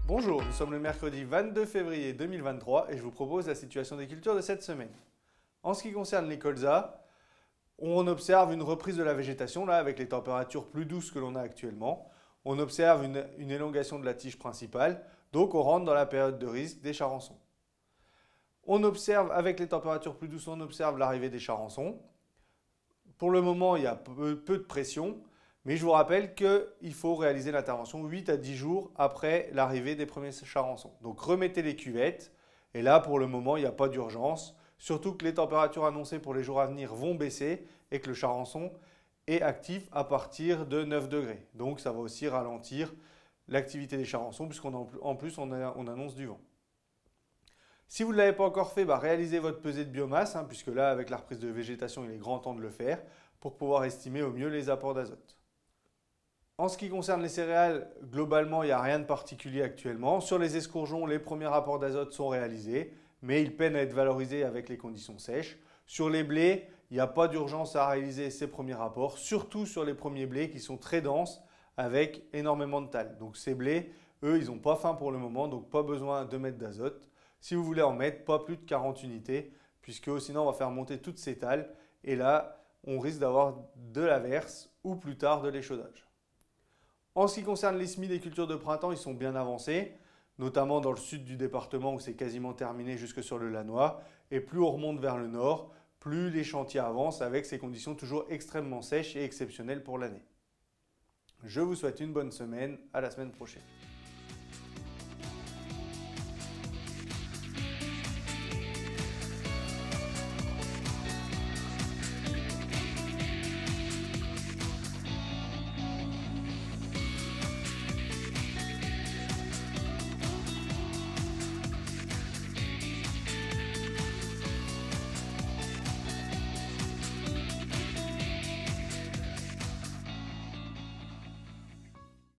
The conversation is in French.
Bonjour, nous sommes le mercredi 22 février 2023 et je vous propose la situation des cultures de cette semaine. En ce qui concerne les colzas, on observe une reprise de la végétation là avec les températures plus douces que l'on a actuellement. On observe une élongation de la tige principale, donc on rentre dans la période de risque des charançons. On observe, avec les températures plus douces, on observe l'arrivée des charançons. Pour le moment, il y a peu de pression, mais je vous rappelle qu'il faut réaliser l'intervention 8 à 10 jours après l'arrivée des premiers charançons. Donc remettez les cuvettes, et là pour le moment, il n'y a pas d'urgence, surtout que les températures annoncées pour les jours à venir vont baisser et que le charançon est actif à partir de 9 degrés. Donc ça va aussi ralentir l'activité des charançons puisqu'en plus on annonce du vent. Si vous ne l'avez pas encore fait, réalisez votre pesée de biomasse, puisque là, avec la reprise de végétation, il est grand temps de le faire, pour pouvoir estimer au mieux les apports d'azote. En ce qui concerne les céréales, globalement, il n'y a rien de particulier actuellement. Sur les escourgeons, les premiers apports d'azote sont réalisés, mais ils peinent à être valorisés avec les conditions sèches. Sur les blés, il n'y a pas d'urgence à réaliser ces premiers apports, surtout sur les premiers blés qui sont très denses avec énormément de talc. Donc ces blés, eux, ils n'ont pas faim pour le moment, donc pas besoin de mettre d'azote. Si vous voulez en mettre, pas plus de 40 unités, puisque sinon on va faire monter toutes ces talles, et là, on risque d'avoir de l'averse ou plus tard de l'échaudage. En ce qui concerne les semis des cultures de printemps, ils sont bien avancés, notamment dans le sud du département où c'est quasiment terminé jusque sur le Lannoy. Et plus on remonte vers le nord, plus les chantiers avancent avec ces conditions toujours extrêmement sèches et exceptionnelles pour l'année. Je vous souhaite une bonne semaine, à la semaine prochaine.